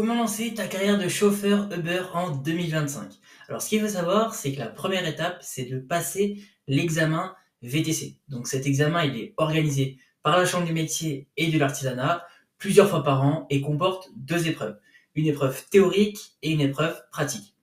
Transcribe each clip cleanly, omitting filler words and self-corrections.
Comment lancer ta carrière de chauffeur Uber en 2025? Alors, ce qu'il faut savoir, c'est que la première étape, c'est de passer l'examen VTC. Donc, cet examen, il est organisé par la Chambre du métier et de l'artisanat plusieurs fois par an et comporte deux épreuves. Une épreuve théorique et une épreuve pratique.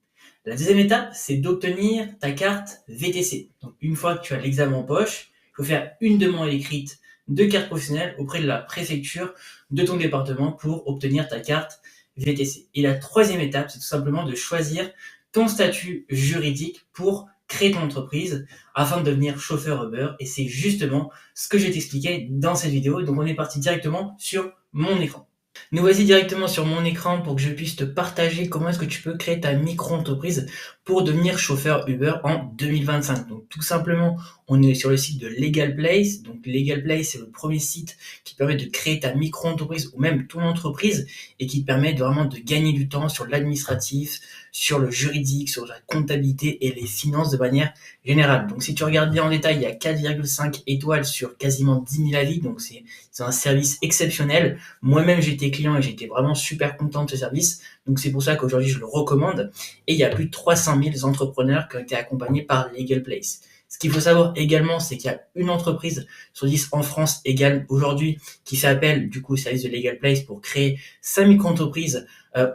La deuxième étape, c'est d'obtenir ta carte VTC. Donc, une fois que tu as l'examen en poche, il faut faire une demande écrite de carte professionnelle auprès de la préfecture de ton département pour obtenir ta carte VTC. Et la troisième étape, c'est tout simplement de choisir ton statut juridique pour créer ton entreprise afin de devenir chauffeur Uber. Et c'est justement ce que je vais t'expliquer dans cette vidéo. Donc, on est parti directement sur mon écran. Nous voici directement sur mon écran pour que je puisse te partager comment est-ce que tu peux créer ta micro-entreprise pour devenir chauffeur Uber en 2025. Donc tout simplement, on est sur le site de Legal Place. Donc Legal Place, c'est le premier site qui permet de créer ta micro-entreprise ou même ton entreprise et qui te permet vraiment de gagner du temps sur l'administratif, sur le juridique, sur la comptabilité et les finances de manière générale. Donc si tu regardes bien en détail, il y a 4,5 étoiles sur quasiment 10 000 avis. Donc c'est un service exceptionnel. Moi-même, j'étais client et j'étais vraiment super content de ce service. Donc c'est pour ça qu'aujourd'hui, je le recommande. Et il y a plus de 300 000 entrepreneurs qui ont été accompagnés par Legal Place. Ce qu'il faut savoir également, c'est qu'il y a une entreprise sur 10 en France aujourd'hui qui fait appel du coup au service de Legal Place pour créer sa micro-entreprise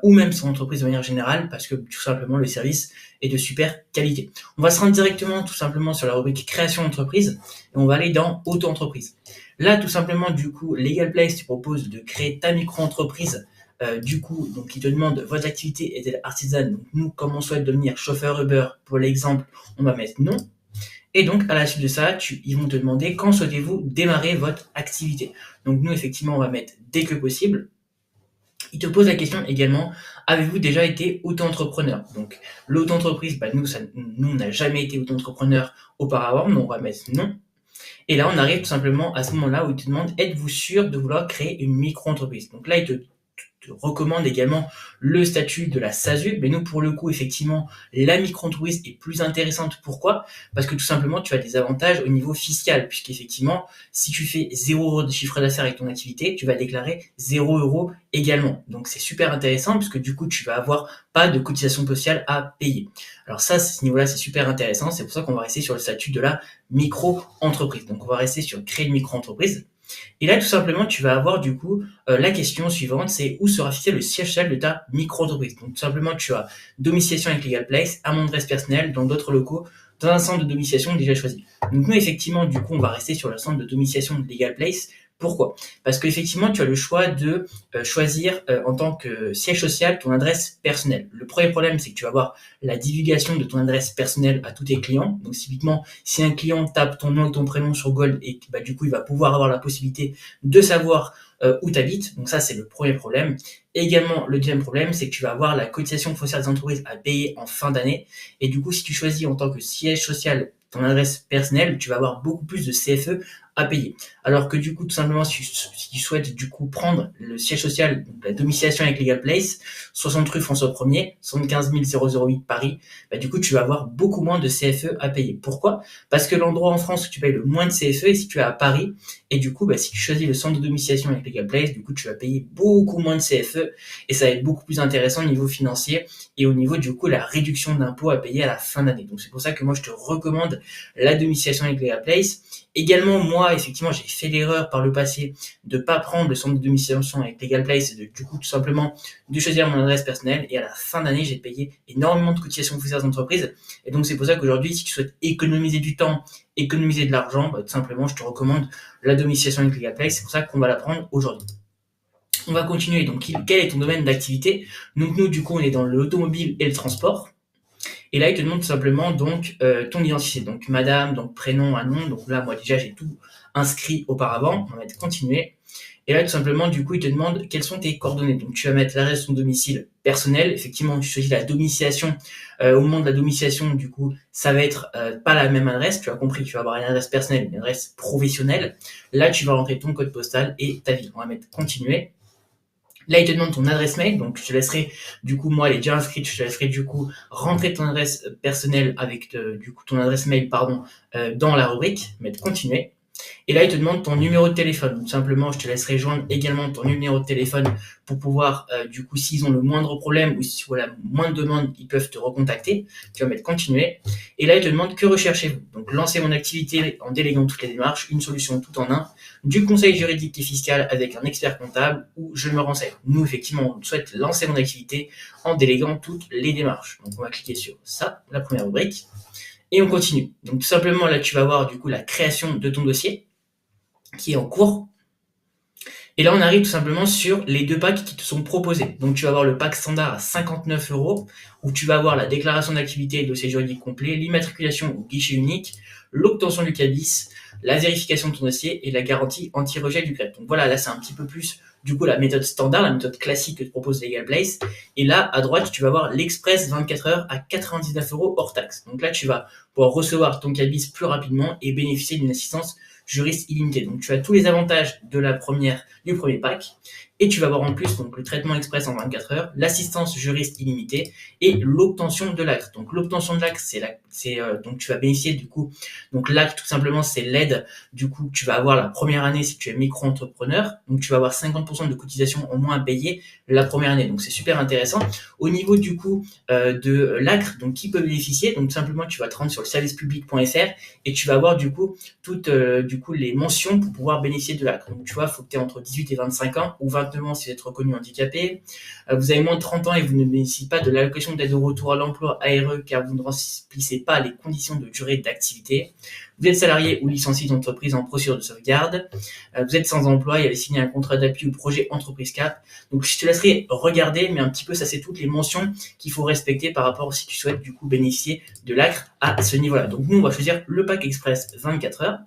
ou même son entreprise de manière générale parce que tout simplement le service est de super qualité. On va se rendre directement tout simplement sur la rubrique création d'entreprise et on va aller dans auto-entreprise. Là, tout simplement, du coup, Legal Place te propose de créer ta micro-entreprise. Donc, ils te demandent votre activité est-elle artisane. Donc, nous, comme on souhaite devenir chauffeur Uber, pour l'exemple, on va mettre non. Et donc, à la suite de ça, ils vont te demander quand souhaitez-vous démarrer votre activité. Donc, nous, effectivement, on va mettre dès que possible. Ils te posent la question également, avez-vous déjà été auto-entrepreneur? Donc, l'auto-entreprise, nous, on n'a jamais été auto-entrepreneur auparavant, donc on va mettre non. Et là, on arrive tout simplement à ce moment-là où il te demande, êtes-vous sûr de vouloir créer une micro-entreprise? Donc là, il te recommande également le statut de la SASU, mais nous, pour le coup, effectivement, la micro-entreprise est plus intéressante. Pourquoi? Parce que tout simplement, tu as des avantages au niveau fiscal, puisqu'effectivement, si tu fais 0 € de chiffre d'affaires avec ton activité, tu vas déclarer 0 € également. Donc, c'est super intéressant, puisque du coup, tu vas avoir pas de cotisation sociale à payer. Alors ça, ce niveau-là, c'est super intéressant. C'est pour ça qu'on va rester sur le statut de la micro-entreprise. Donc, on va rester sur créer une micro-entreprise. Et là, tout simplement, tu vas avoir du coup la question suivante, c'est où sera fixé le siège social de ta micro-entreprise. Donc tout simplement, tu as domiciliation avec Legal Place, à mon adresse personnelle, dans d'autres locaux, dans un centre de domiciliation déjà choisi. Donc nous, effectivement, du coup, on va rester sur le centre de domiciliation de Legal Place. Pourquoi? Parce qu'effectivement, tu as le choix de choisir en tant que siège social ton adresse personnelle. Le premier problème, c'est que tu vas avoir la divulgation de ton adresse personnelle à tous tes clients. Donc typiquement, si un client tape ton nom et ton prénom sur Gold, et du coup, il va pouvoir avoir la possibilité de savoir où tu habites. Donc ça, c'est le premier problème. Également, le deuxième problème, c'est que tu vas avoir la cotisation foncière des entreprises à payer en fin d'année. Et du coup, si tu choisis en tant que siège social ton adresse personnelle, tu vas avoir beaucoup plus de CFE à payer. Alors que du coup, tout simplement, si tu souhaites du coup prendre le siège social, donc la domiciliation avec Legal Place, 60 rue François 1er, 75 008 Paris, du coup, tu vas avoir beaucoup moins de CFE à payer. Pourquoi? Parce que l'endroit en France où tu payes le moins de CFE est situé à Paris. Et du coup, si tu choisis le centre de domiciliation avec Legal Place, du coup, tu vas payer beaucoup moins de CFE et ça va être beaucoup plus intéressant au niveau financier et au niveau, du coup, la réduction d'impôts à payer à la fin d'année. Donc, c'est pour ça que moi, je te recommande la domiciliation avec Legal Place. Également, moi, effectivement, j'ai fait l'erreur par le passé de pas prendre le centre de domiciliation avec Legal Place et du coup, tout simplement, de choisir mon adresse personnelle. Et à la fin d'année, j'ai payé énormément de cotisations foncières d'entreprise. Et donc, c'est pour ça qu'aujourd'hui, si tu souhaites économiser du temps, économiser de l'argent, tout simplement, je te recommande la domiciliation avec Legal Place. C'est pour ça qu'on va la prendre aujourd'hui. On va continuer. Donc, quel est ton domaine d'activité? Donc, nous, du coup, on est dans l'automobile et le transport. Et là, il te demande tout simplement donc ton identité. Donc madame, donc prénom, un nom. Donc là, moi déjà, j'ai tout inscrit auparavant. On va mettre continuer. Et là, tout simplement, du coup, il te demande quelles sont tes coordonnées. Donc tu vas mettre l'adresse de ton domicile personnel. Effectivement, tu choisis la domiciliation. Au moment de la domiciliation, du coup, ça va être pas la même adresse. Tu as compris, tu vas avoir une adresse personnelle, une adresse professionnelle. Là, tu vas rentrer ton code postal et ta ville. On va mettre continuer. Là, il te demande ton adresse mail, donc je te laisserai, du coup, moi, elle est déjà inscrite, je te laisserai, du coup, rentrer ton adresse personnelle avec, du coup, ton adresse mail, dans la rubrique, mettre continuer. Et là, il te demande ton numéro de téléphone. Donc, simplement, je te laisserai joindre également ton numéro de téléphone pour pouvoir, du coup, s'ils ont le moindre problème ou si voilà, moins de demandes, ils peuvent te recontacter. Tu vas mettre continuer. Et là, il te demande que recherchez-vous. Donc, lancer mon activité en déléguant toutes les démarches, une solution tout en un, du conseil juridique et fiscal avec un expert comptable ou je me renseigne. Nous, effectivement, on souhaite lancer mon activité en déléguant toutes les démarches. Donc, on va cliquer sur ça, la première rubrique. Et on continue. Donc, tout simplement, là, tu vas voir, du coup, la création de ton dossier qui est en cours. Et là, on arrive tout simplement sur les deux packs qui te sont proposés. Donc, tu vas avoir le pack standard à 59 €, où tu vas avoir la déclaration d'activité et dossier juridique complet, l'immatriculation au guichet unique, l'obtention du CABIS, la vérification de ton dossier et la garantie anti-rejet du greffe. Donc voilà, là, c'est un petit peu plus, du coup, la méthode standard, la méthode classique que te propose Legal Place. Et là, à droite, tu vas avoir l'express 24 heures à 99 € hors taxe. Donc là, tu vas pouvoir recevoir ton CABIS plus rapidement et bénéficier d'une assistance juriste illimité. Donc tu as tous les avantages de du premier pack et tu vas avoir en plus donc le traitement express en 24 heures, l'assistance juriste illimitée et l'obtention de l'acte. Donc l'obtention de l'acte, donc tu vas bénéficier du coup, donc l'acte tout simplement c'est l'aide du coup tu vas avoir la première année si tu es micro-entrepreneur, donc tu vas avoir 50% de cotisation au moins à payer la première année. Donc c'est super intéressant. Au niveau du coup de l'acte, donc qui peut bénéficier, donc tout simplement tu vas te rendre sur le servicepublic.fr et tu vas avoir du coup toutes du coup les mentions pour pouvoir bénéficier de l'acte. Donc tu vois, il faut que tu aies entre 18 et 25 ans ou 29 ans si vous êtes reconnu handicapé. Vous avez moins de 30 ans et vous ne bénéficiez pas de l'allocation d'aide au retour à l'emploi ARE car vous ne remplissez pas les conditions de durée d'activité. Vous êtes salarié ou licencié d'entreprise en procédure de sauvegarde. Vous êtes sans emploi et avez signé un contrat d'appui ou projet entreprise cap. Donc je te laisserai regarder, mais un petit peu ça c'est toutes les mentions qu'il faut respecter par rapport si tu souhaites du coup bénéficier de l'acte à ce niveau-là. Donc nous on va choisir le pack express 24 heures.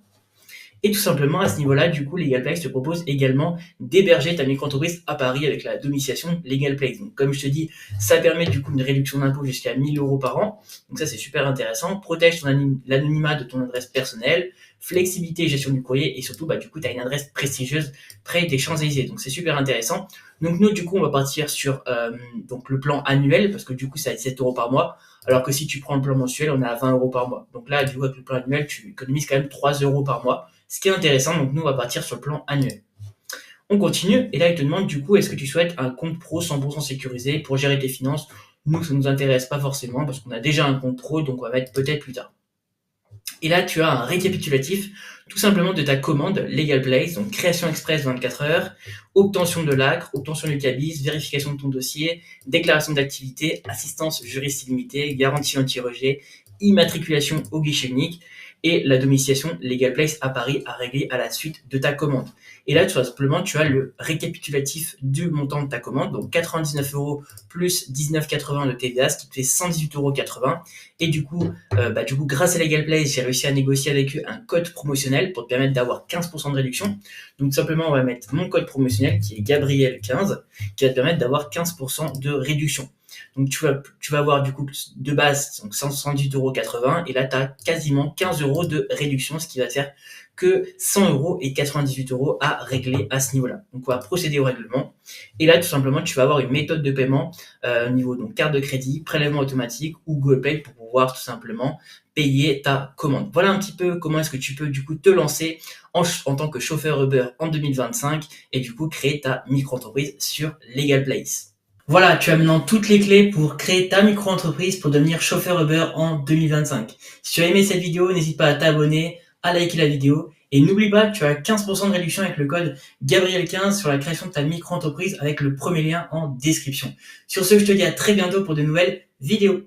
Et tout simplement, à ce niveau-là, du coup, LegalPlex te propose également d'héberger ta micro-entreprise à Paris avec la domiciliation LegalPlex. Donc, comme je te dis, ça permet du coup une réduction d'impôt jusqu'à 1 000 € par an. Donc ça, c'est super intéressant. Protège l'anonymat de ton adresse personnelle, flexibilité et gestion du courrier. Et surtout, du coup, tu as une adresse prestigieuse près des Champs-Élysées. Donc, c'est super intéressant. Donc, nous, du coup, on va partir sur donc le plan annuel parce que du coup, c'est à 17 € par mois. Alors que si tu prends le plan mensuel, on est à 20 € par mois. Donc là, du coup, avec le plan annuel, tu économises quand même 3 € par mois. Ce qui est intéressant, donc nous, on va partir sur le plan annuel. On continue, et là, il te demande du coup, est-ce que tu souhaites un compte pro 100% sécurisé pour gérer tes finances? Nous, ça ne nous intéresse pas forcément parce qu'on a déjà un compte pro, donc on va mettre peut-être plus tard. Et là, tu as un récapitulatif tout simplement de ta commande Legal Place, donc création express 24 heures, obtention de l'acte, obtention du CABIS, vérification de ton dossier, déclaration d'activité, assistance juriste illimitée, garantie anti-rejet, immatriculation au guichet unique et la domiciliation Legal Place à Paris à régler à la suite de ta commande. Et là, tout simplement, tu as le récapitulatif du montant de ta commande, donc 99 € plus 19,80 de TVA, ce qui te fait 118,80 €. Et du coup, grâce à LegalPlace, j'ai réussi à négocier avec eux un code promotionnel pour te permettre d'avoir 15% de réduction. Donc, simplement, on va mettre mon code promotionnel qui est Gabriel15, qui va te permettre d'avoir 15% de réduction. Donc, tu vas avoir du coup de base donc 178,80 € et là, tu as quasiment 15 € de réduction, ce qui va te faire que 100 € et 98 € à régler à ce niveau-là. Donc, on va procéder au règlement. Et là, tout simplement, tu vas avoir une méthode de paiement au niveau donc carte de crédit, prélèvement automatique ou Google Pay pour pouvoir tout simplement payer ta commande. Voilà un petit peu comment est-ce que tu peux du coup te lancer en tant que chauffeur Uber en 2025 et du coup créer ta micro-entreprise sur Legal Place. Voilà, tu as maintenant toutes les clés pour créer ta micro-entreprise pour devenir chauffeur Uber en 2025. Si tu as aimé cette vidéo, n'hésite pas à t'abonner, à liker la vidéo et n'oublie pas que tu as 15% de réduction avec le code Gabriel15 sur la création de ta micro-entreprise avec le premier lien en description. Sur ce, je te dis à très bientôt pour de nouvelles vidéos.